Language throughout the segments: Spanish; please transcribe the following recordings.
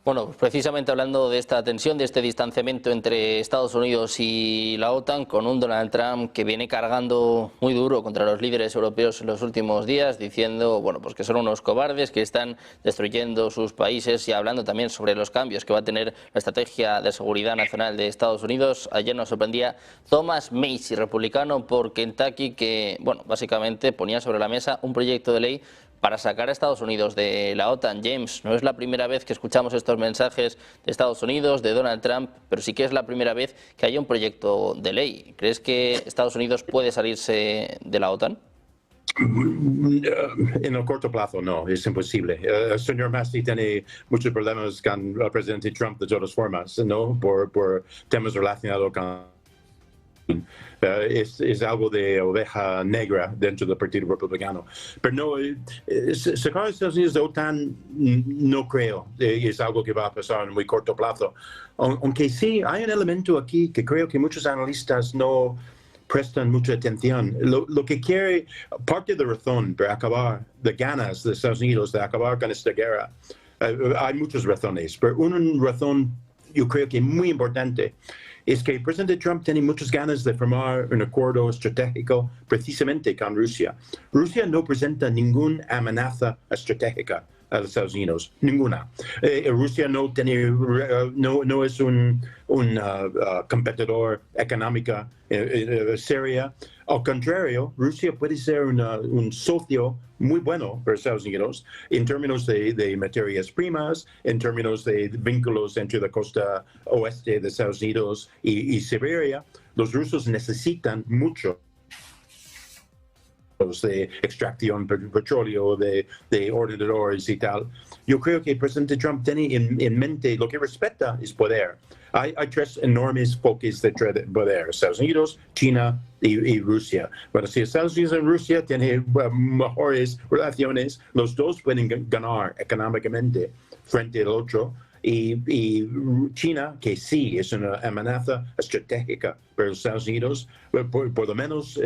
Bueno, pues precisamente hablando de esta tensión, de este distanciamiento entre Estados Unidos y la OTAN, con un Donald Trump que viene cargando muy duro contra los líderes europeos en los últimos días, diciendo, bueno, pues que son unos cobardes, que están destruyendo sus países, y hablando también sobre los cambios que va a tener la estrategia de seguridad nacional de Estados Unidos. Ayer nos sorprendía Thomas Massie, republicano por Kentucky, que, bueno, básicamente ponía sobre la mesa un proyecto de ley para sacar a Estados Unidos de la OTAN. James, no es la primera vez que escuchamos estos mensajes de Estados Unidos, de Donald Trump, pero sí que es la primera vez que haya un proyecto de ley. ¿Crees que Estados Unidos puede salirse de la OTAN? En el corto plazo no, es imposible. El señor Massie tiene muchos problemas con el presidente Trump de todas formas, ¿no? Por temas relacionados con... es algo de oveja negra dentro del Partido Republicano. Pero no, sacar a Estados Unidos de OTAN no creo, es algo que va a pasar en muy corto plazo. Aunque sí, hay un elemento aquí que creo que muchos analistas no prestan mucha atención. Lo que quiere, parte de la razón para acabar de ganas de Estados Unidos, de acabar con esta guerra, hay muchas razones, pero una razón yo creo que muy importante es que el presidente Trump tiene muchas ganas de formar un acuerdo estratégico precisamente con Rusia. Rusia no presenta ninguna amenaza estratégica a los Estados Unidos, ninguna. Rusia no es un competidor económico serio. Al contrario, Rusia puede ser un socio muy bueno para Estados Unidos en términos de materias primas, en términos de vínculos entre la costa oeste de Estados Unidos y Siberia. Los rusos necesitan mucho de extracción de petróleo, de ordenadores y tal. Yo creo que el presidente Trump tiene en mente lo que respeta es poder. Hay tres enormes focos de poder: Estados Unidos, China y Rusia. Bueno, si Estados Unidos y Rusia tienen mejores relaciones, los dos pueden ganar económicamente frente al otro. Y China, que sí es una amenaza estratégica para los Estados Unidos, por lo menos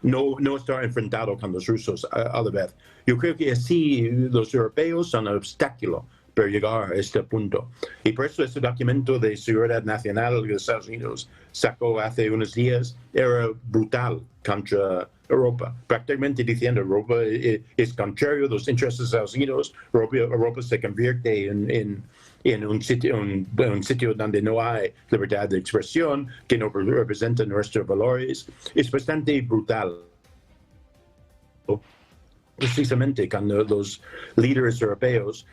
no estar enfrentado con los rusos a la vez. Yo creo que así los europeos son un obstáculo para llegar a este punto. Y por eso este documento de seguridad nacional que Estados Unidos sacó hace unos días era brutal contra Europa, prácticamente diciendo Europa es contrario a los intereses de Estados Unidos. Europa se convierte en un sitio donde no hay libertad de expresión, que no representa nuestros valores. Es bastante brutal. Precisamente cuando los líderes europeos,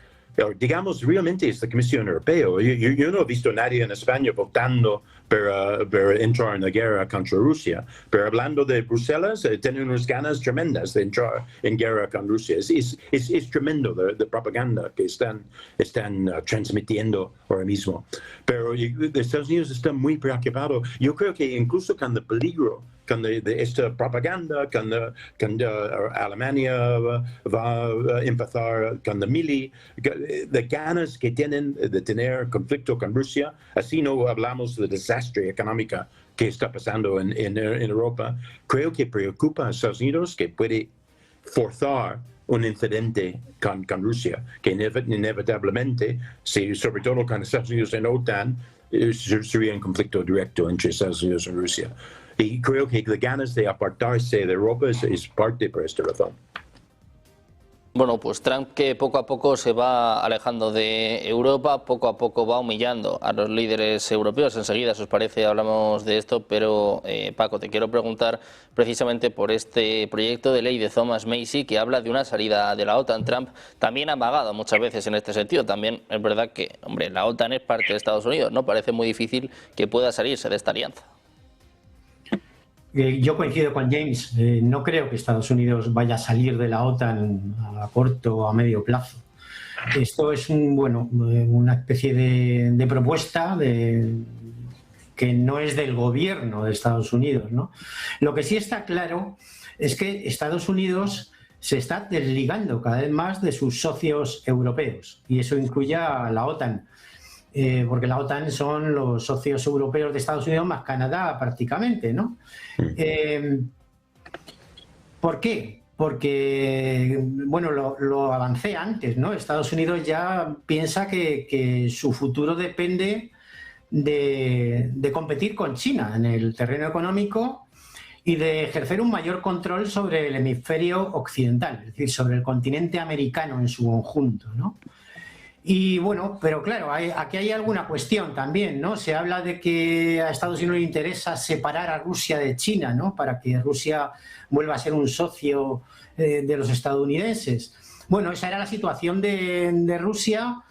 digamos, realmente es la Comisión Europea. Yo no he visto a nadie en España votando para entrar en la guerra contra Rusia, pero hablando de Bruselas, tienen unas ganas tremendas de entrar en guerra con Rusia. Es tremendo de propaganda que están transmitiendo ahora mismo. Pero Estados Unidos está muy preocupado. Yo creo que incluso con el peligro de esta propaganda, cuando Alemania va a empezar con la mili, de ganas que tienen de tener conflicto con Rusia. Así no hablamos del desastre económico que está pasando en Europa. Creo que preocupa a Estados Unidos que puede forzar un incidente con Rusia, que inevitablemente, sobre todo con Estados Unidos en OTAN, sería un conflicto directo entre Estados Unidos y Rusia. Y creo que las ganas de apartarse de Europa es parte por esta razón. Bueno, pues Trump, que poco a poco se va alejando de Europa, poco a poco va humillando a los líderes europeos. Enseguida, si os parece, hablamos de esto, pero Paco, te quiero preguntar precisamente por este proyecto de ley de Thomas Massie que habla de una salida de la OTAN. Trump también ha amagado muchas veces en este sentido. También es verdad que, hombre, la OTAN es parte de Estados Unidos, ¿no? Parece muy difícil que pueda salirse de esta alianza. Yo coincido con James, no creo que Estados Unidos vaya a salir de la OTAN a corto o a medio plazo. Esto es una especie de propuesta que no es del gobierno de Estados Unidos, ¿no? Lo que sí está claro es que Estados Unidos se está desligando cada vez más de sus socios europeos, y eso incluye a la OTAN. Porque la OTAN son los socios europeos de Estados Unidos más Canadá prácticamente, ¿no? ¿Por qué? porque, bueno, lo avancé antes, ¿no? Estados Unidos ya piensa que su futuro depende de competir con China en el terreno económico y de ejercer un mayor control sobre el hemisferio occidental, es decir, sobre el continente americano en su conjunto, ¿no? Y bueno, pero claro, aquí hay alguna cuestión también, ¿no? Se habla de que a Estados Unidos le interesa separar a Rusia de China, ¿no? Para que Rusia vuelva a ser un socio de los estadounidenses. Bueno, esa era la situación de Rusia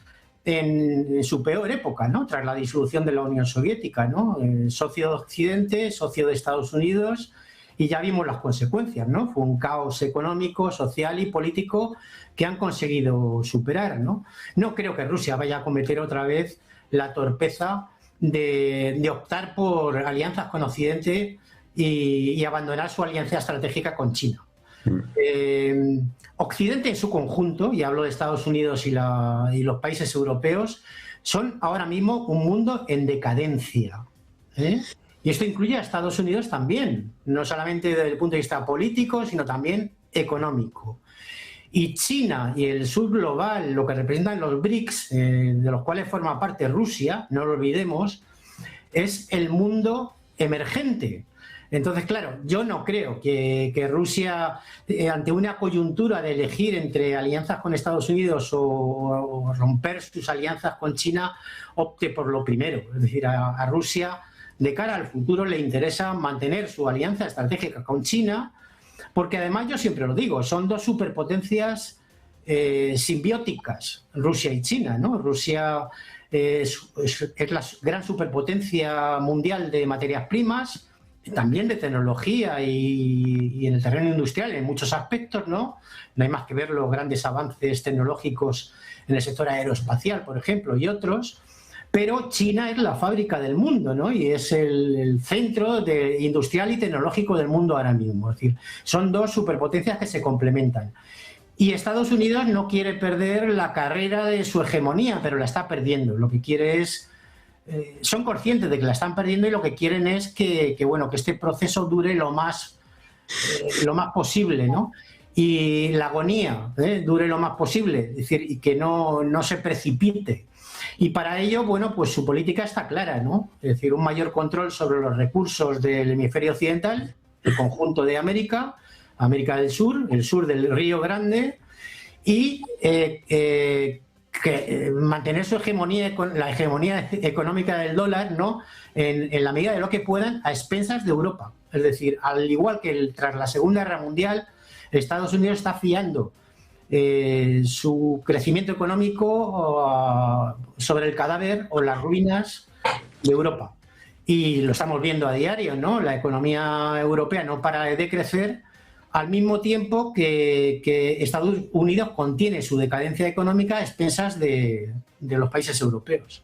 en su peor época, ¿no? Tras la disolución de la Unión Soviética, ¿no? Socio de Occidente, socio de Estados Unidos, y ya vimos las consecuencias, ¿no? Fue un caos económico, social y político que han conseguido superar, ¿no? No creo que Rusia vaya a cometer otra vez la torpeza de optar por alianzas con Occidente y abandonar su alianza estratégica con China. Occidente en su conjunto, y hablo de Estados Unidos y los países europeos, son ahora mismo un mundo en decadencia, ¿eh? Y esto incluye a Estados Unidos también, no solamente desde el punto de vista político, sino también económico. Y China y el sur global, lo que representan los BRICS, de los cuales forma parte Rusia, no lo olvidemos, es el mundo emergente. Entonces, claro, yo no creo que Rusia, ante una coyuntura de elegir entre alianzas con Estados Unidos o romper sus alianzas con China, opte por lo primero. Es decir, a Rusia, de cara al futuro, le interesa mantener su alianza estratégica con China, porque además, yo siempre lo digo, son dos superpotencias simbióticas, Rusia y China, ¿no? Rusia es la gran superpotencia mundial de materias primas, también de tecnología y en el terreno industrial en muchos aspectos, ¿no? No hay más que ver los grandes avances tecnológicos en el sector aeroespacial, por ejemplo, y otros. Pero China es la fábrica del mundo, ¿no? Y es el centro industrial y tecnológico del mundo ahora mismo. Es decir, son dos superpotencias que se complementan. Y Estados Unidos no quiere perder la carrera de su hegemonía, pero la está perdiendo. Lo que quiere es... son conscientes de que la están perdiendo y lo que quieren es que este proceso dure lo más posible, ¿no? Y la agonía dure lo más posible, es decir, y que no se precipite. Y para ello, bueno, pues su política está clara, ¿no? Es decir, un mayor control sobre los recursos del hemisferio occidental, el conjunto de América del Sur, el sur del Río Grande, y mantener su hegemonía, la hegemonía económica del dólar, ¿no? En la medida de lo que puedan, a expensas de Europa. Es decir, al igual que tras la Segunda Guerra Mundial, Estados Unidos está fiando su crecimiento económico sobre el cadáver o las ruinas de Europa. Y lo estamos viendo a diario, ¿no? La economía europea no para de crecer, al mismo tiempo que Estados Unidos contiene su decadencia económica a expensas de los países europeos.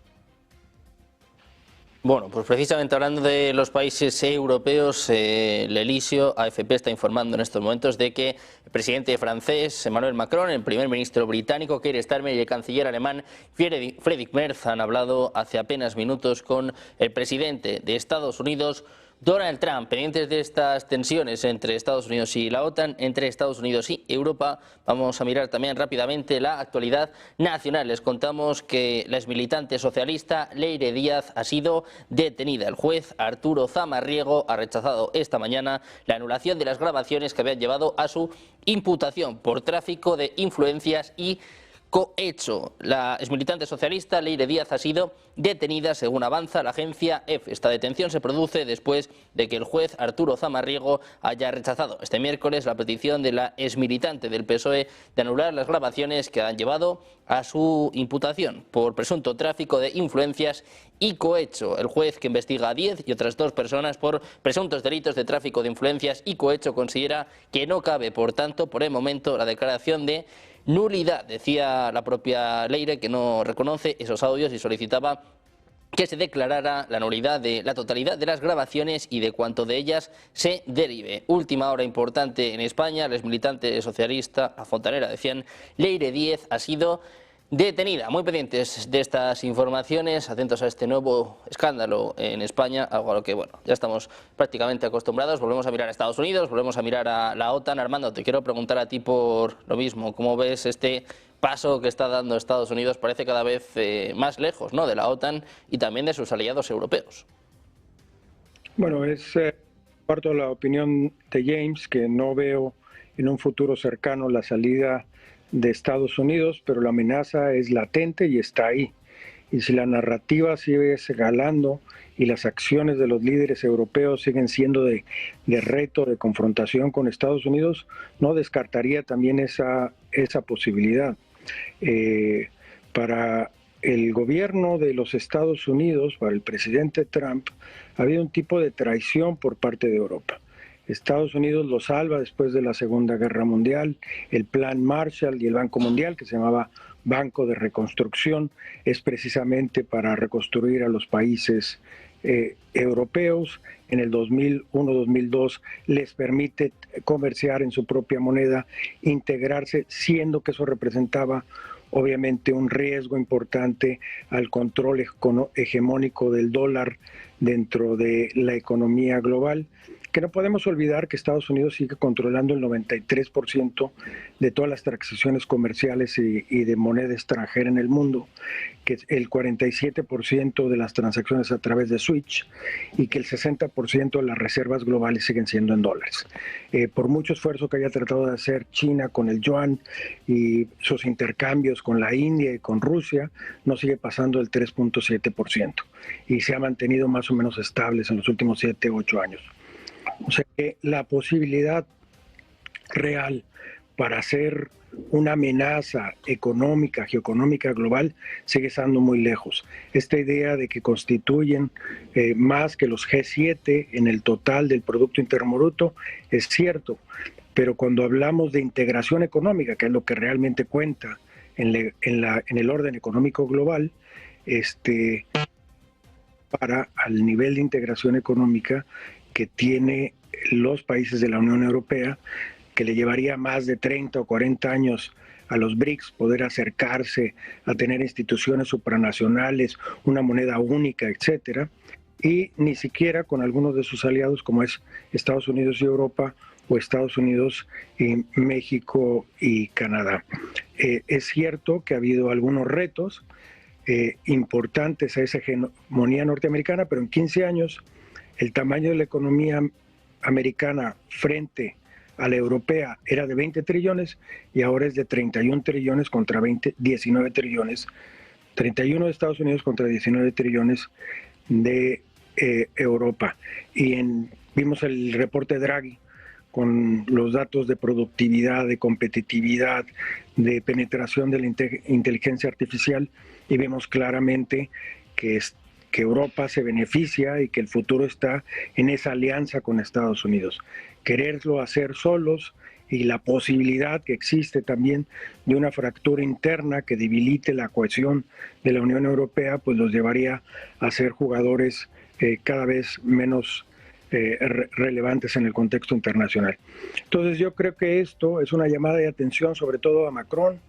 Bueno, pues precisamente hablando de los países europeos, L'Elisio, AFP, está informando en estos momentos de que el presidente francés Emmanuel Macron, el primer ministro británico Keir Starmer y el canciller alemán Friedrich Merz han hablado hace apenas minutos con el presidente de Estados Unidos, Donald Trump. Pendientes de estas tensiones entre Estados Unidos y la OTAN, entre Estados Unidos y Europa, vamos a mirar también rápidamente la actualidad nacional. Les contamos que la exmilitante socialista Leire Díaz ha sido detenida. El juez Arturo Zamarriego ha rechazado esta mañana la anulación de las grabaciones que habían llevado a su imputación por tráfico de influencias y cohecho. La exmilitante socialista Leire Díaz ha sido detenida, según avanza la agencia EFE. Esta detención se produce después de que el juez Arturo Zamarriego haya rechazado este miércoles la petición de la exmilitante del PSOE de anular las grabaciones que han llevado a su imputación por presunto tráfico de influencias y cohecho. El juez, que investiga a 10 y otras 2 personas por presuntos delitos de tráfico de influencias y cohecho, considera que no cabe, por tanto, por el momento, la declaración de nulidad. Decía la propia Leire que no reconoce esos audios y solicitaba que se declarara la nulidad de la totalidad de las grabaciones y de cuanto de ellas se derive. Última hora importante en España. La exmilitante socialista, la fontanera, decían, Leire Díaz ha sido detenida. Muy pendientes de estas informaciones, atentos a este nuevo escándalo en España, algo a lo que bueno, ya estamos prácticamente acostumbrados. Volvemos a mirar a Estados Unidos, volvemos a mirar a la OTAN. Armando, te quiero preguntar a ti por lo mismo. ¿Cómo ves este paso que está dando Estados Unidos? Parece cada vez más lejos, ¿no?, de la OTAN y también de sus aliados europeos. Bueno, comparto la opinión de James, que no veo en un futuro cercano la salida de Estados Unidos, pero la amenaza es latente y está ahí. Y si la narrativa sigue escalando y las acciones de los líderes europeos siguen siendo de reto, de confrontación con Estados Unidos, no descartaría también esa posibilidad. Para el gobierno de los Estados Unidos, para el presidente Trump, ha habido un tipo de traición por parte de Europa. Estados Unidos lo salva después de la Segunda Guerra Mundial, el Plan Marshall y el Banco Mundial, que se llamaba Banco de Reconstrucción, es precisamente para reconstruir a los países europeos. En el 2001-2002 les permite comerciar en su propia moneda, integrarse, siendo que eso representaba obviamente un riesgo importante al control hegemónico del dólar dentro de la economía global, que no podemos olvidar que Estados Unidos sigue controlando el 93% de todas las transacciones comerciales y de moneda extranjera en el mundo, que el 47% de las transacciones a través de Switch y que el 60% de las reservas globales siguen siendo en dólares. Por mucho esfuerzo que haya tratado de hacer China con el yuan y sus intercambios con la India y con Rusia, no sigue pasando el 3.7% y se ha mantenido más o menos estables en los últimos 7 u 8 años. O sea que la posibilidad real para hacer una amenaza económica, geoeconómica global, sigue estando muy lejos. Esta idea de que constituyen más que los G7 en el total del Producto Interno Bruto es cierto, pero cuando hablamos de integración económica, que es lo que realmente cuenta en el orden económico global, para al nivel de integración económica que tiene los países de la Unión Europea, que le llevaría más de 30 o 40 años a los BRICS poder acercarse a tener instituciones supranacionales, una moneda única, etcétera, y ni siquiera con algunos de sus aliados como es Estados Unidos y Europa o Estados Unidos y México y Canadá. Es cierto que ha habido algunos retos importantes a esa hegemonía norteamericana, pero en 15 años el tamaño de la economía americana frente a la europea era de 20 trillones y ahora es de 31 trillones contra 19 trillones. 31 de Estados Unidos contra 19 trillones de Europa. Y vimos el reporte Draghi con los datos de productividad, de competitividad, de penetración de la inteligencia artificial y vemos claramente que Europa se beneficia y que el futuro está en esa alianza con Estados Unidos. Quererlo hacer solos y la posibilidad que existe también de una fractura interna que debilite la cohesión de la Unión Europea, pues los llevaría a ser jugadores cada vez menos relevantes en el contexto internacional. Entonces yo creo que esto es una llamada de atención sobre todo a Macron,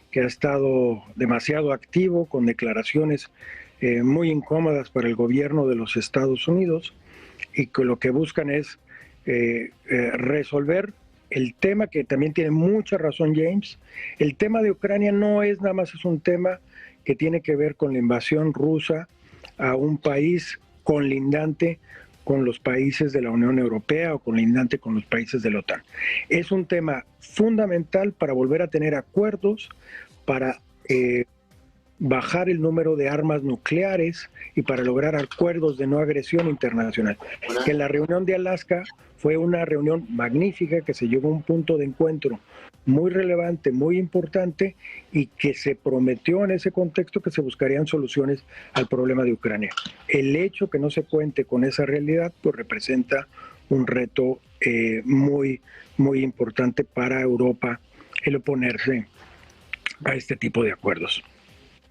que ha estado demasiado activo con declaraciones muy incómodas para el gobierno de los Estados Unidos y que lo que buscan es resolver el tema que también tiene mucha razón James. El tema de Ucrania no es nada más, es un tema que tiene que ver con la invasión rusa a un país conlindante con los países de la Unión Europea o conlindante con los países de la OTAN. Es un tema fundamental para volver a tener acuerdos, para bajar el número de armas nucleares y para lograr acuerdos de no agresión internacional. Que la reunión de Alaska fue una reunión magnífica que se llegó a un punto de encuentro muy relevante, muy importante y que se prometió en ese contexto que se buscarían soluciones al problema de Ucrania. El hecho que no se cuente con esa realidad pues representa un reto muy, muy importante para Europa el oponerse a este tipo de acuerdos.